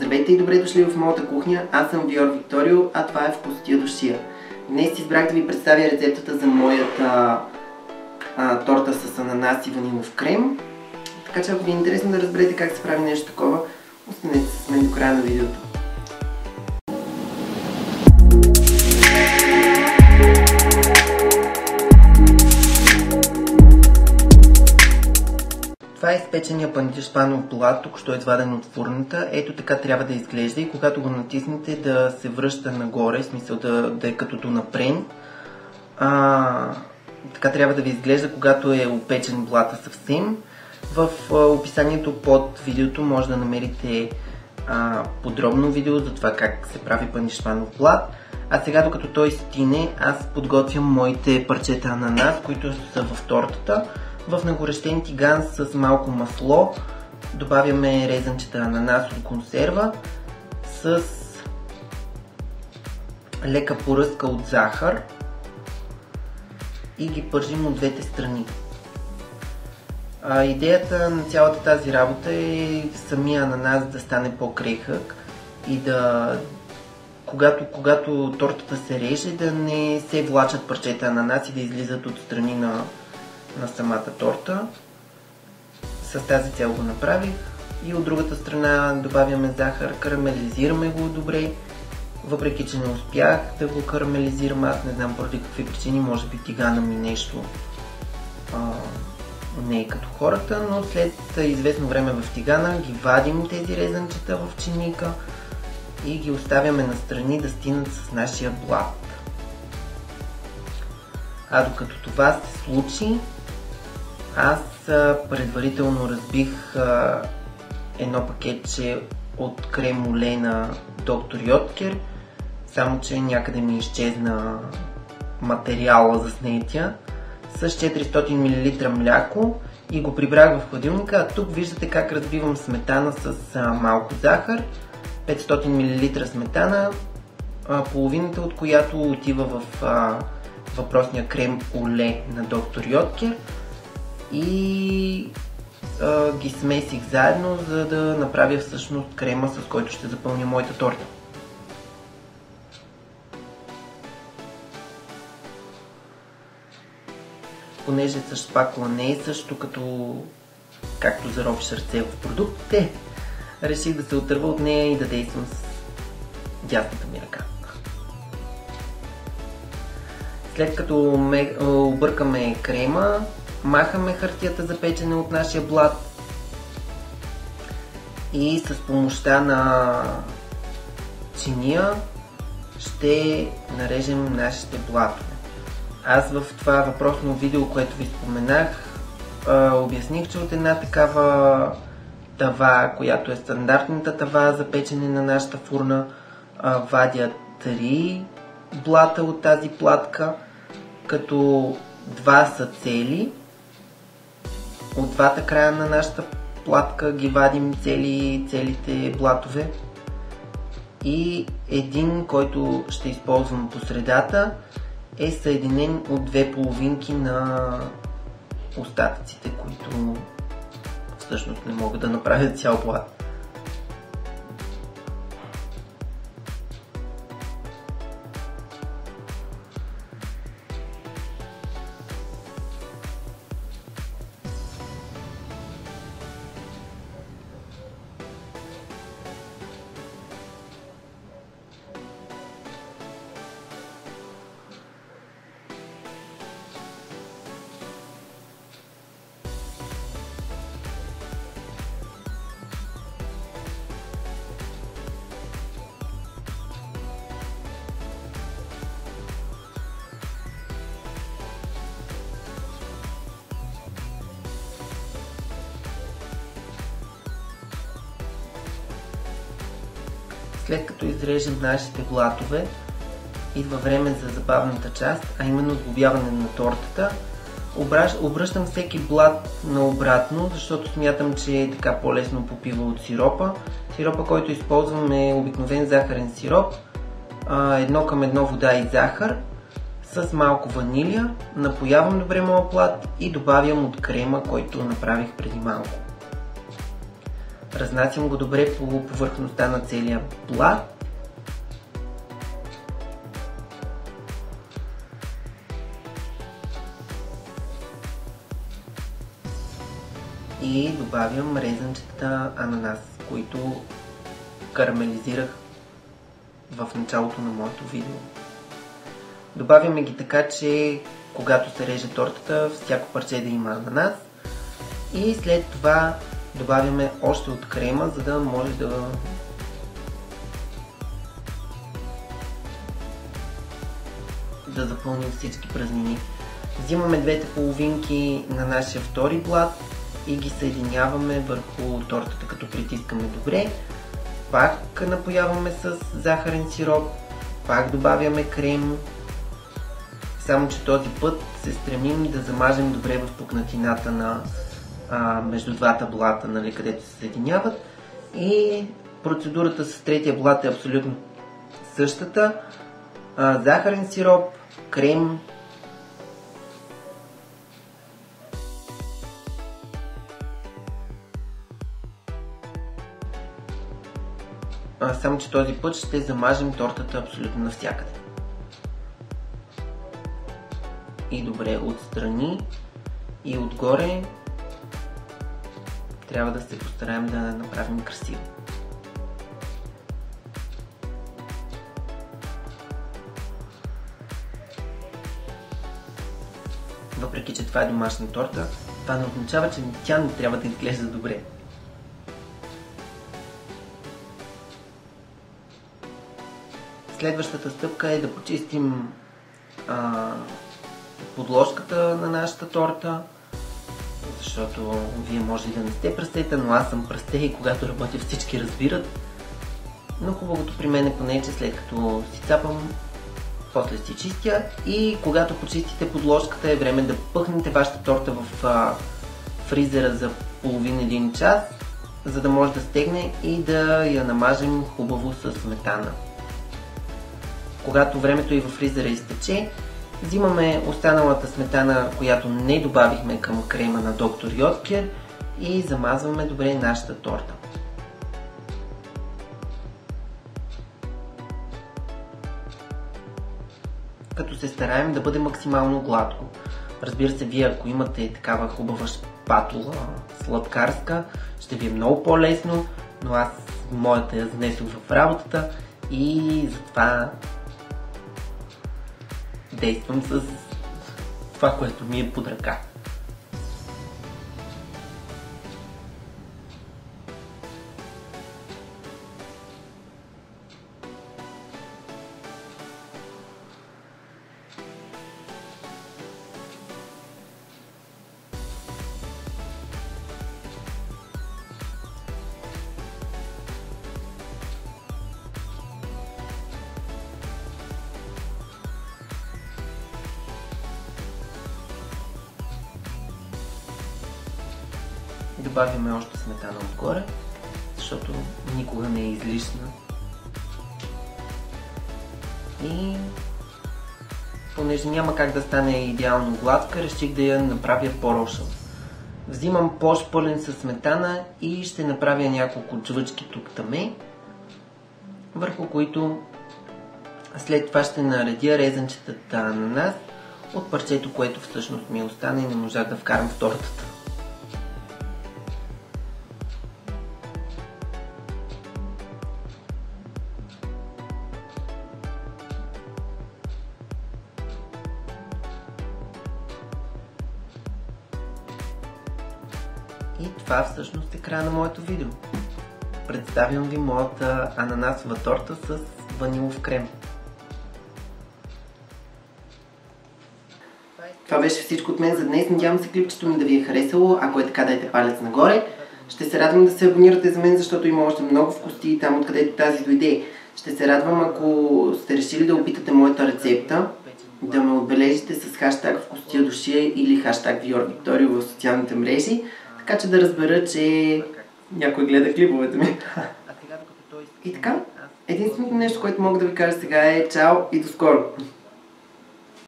Здравейте и добре дошли в моята кухня. Аз съм Виор Викторио, а това е Вкусотия до шия. Днес избрах да ви представя рецептата за моята торта с ананас и ванилов крем. Така че ако ви е интересно да разберете как се прави нещо такова, останете с мен до края на видеото. Това е изпечения пандишпанов блат, тук що е изваден от фурната. Ето така трябва да изглежда и когато го натиснете да се връща нагоре, в смисъл да е като напрен. Така трябва да ви изглежда, когато е опечен блата съвсем. В описанието под видеото може да намерите подробно видео за това как се прави пандишпанов блат. А сега, докато той стине, аз подготвям моите парчета ананас, които са в тортата. В нагорещен тиган с малко масло добавяме резанчета ананас от консерва с лека поръска от захар и ги пържим от двете страни. Идеята на цялата тази работа е самия ананас да стане по-крехък и когато тортата се реже, да не се влачат парчета ананас и да излизат от страни на самата торта. С тази цел го направих. И от другата страна добавяме захар, карамелизираме го добре. Въпреки че не успях да го карамелизирам, аз не знам поради какви причини, може би тигана ми нещо не е като хората, но след известно време в тигана ги вадим тези резанчета в чиника и ги оставяме настрани да стинат с нашия блат. Докато това се случи, аз предварително разбих едно пакетче от крем оле на Доктор Йоткер, само че някъде ми изчезна материала за снетия, с 400 мл мляко и го прибрах в хладилника. А тук виждате как разбивам сметана с малко захар, 500 мл сметана, половината от която отива в въпросния крем оле на Доктор Йоткер и ги смесих заедно, за да направя всъщност крема, с който ще запълня моята торта. Понеже с шпакула не е също както заровиш ръце в продуктите, реших да се отърва от нея и да действам с дясната ми ръка. След като объркаме крема, махаме хартията за печене от нашия блат и с помощта на чиния ще нарежем нашите блатове. Аз в това въпросно видео, което ви споменах, обясних, че от една такава тава, която е стандартната тава за печене на нашата фурна, вадя 3 блата от тази платка, като 2 са цели. От двата края на нашата платка ги вадим целите блатове и един, който ще използвам по средата, е съединен от 2 половинки на остатъците, които всъщност не могат да направят цял блат. След като изрежем нашите блатове, идва време за забавната част, а именно сглобяване на тортата. Обръщам всеки блат наобратно, защото смятам, че е така по-лесно попива от сиропа. Сиропа, който използвам, е обикновен захарен сироп, 1:1 вода и захар, с малко ванилия. Напоявам добре моя блат и добавям от крема, който направих преди малко. Разнасям го добре по повърхността на целия плат. И добавям резанчета ананас, които карамелизирах в началото на моето видео. Добавяме ги така, че когато се реже тортата, всяко парче да има ананас. И след това добавяме още от крема, за да може да запълним всички празнини. Взимаме двете половинки на нашия втори блат и ги съединяваме върху тортата, като притискаме добре. Пак напояваме с захарен сироп, пак добавяме крем, само че този път се стремим да замажем добре в пукнатината между двата блата, нали, където се съединяват. И процедурата с третия блат е абсолютно същата. Захарен сироп, крем, само че този път ще замажем тортата абсолютно навсякъде. И добре отстрани и отгоре трябва да се постараем да направим красиво. Въпреки че това е домашна торта, това не означава, че тя не трябва да изглежда добре. Следващата стъпка е да почистим подложката на нашата торта, защото вие може и да не сте пръстета, но аз съм пръсте и когато работя всички разбират. Но хубавото при мен е поне, че след като си цапам, после си чистя и когато почистите подложката е време да пъхнете вашата торта в фризера за половин-един час, за да може да стегне и да я намажем хубаво с сметана. Когато времето и във фризера изтече, взимаме останалата сметана, която не добавихме към крема на Доктор Йоткер и замазваме добре нашата торта. Като се стараем да бъде максимално гладко. Разбира се, вие ако имате такава хубава шпатула сладкарска, ще ви е много по-лесно, но аз моята я занесох в работата и затова действам с това, което ми е под ръка. Добавяме още сметана отгоре, защото никога не е излишна. И понеже няма как да стане идеално гладка, реших да я направя по-рошава. Взимам пош пълен със сметана и ще направя няколко джвъчки тук-таме, върху които след това ще наредя резанчетата ананас от парчето, което всъщност ми остана и не можах да вкарам в тортата. И това всъщност е края на моето видео. Представям ви моята ананасова торта с ванилов крем. Това беше всичко от мен за днес. Надявам се клипчето ми да ви е харесало. Ако е така, дайте палец нагоре. Ще се радвам да се абонирате за мен, защото има още много вкусти там, откъдето тази дойде. Ще се радвам, ако сте решили да опитате моята рецепта, да ме отбележите с хаштаг вкустиядушия или хаштаг ViorVictoria в социалните мрежи, така че да разбера, че някой гледа клиповете ми. И така, единственото нещо, което мога да ви кажа сега е чао и до скоро!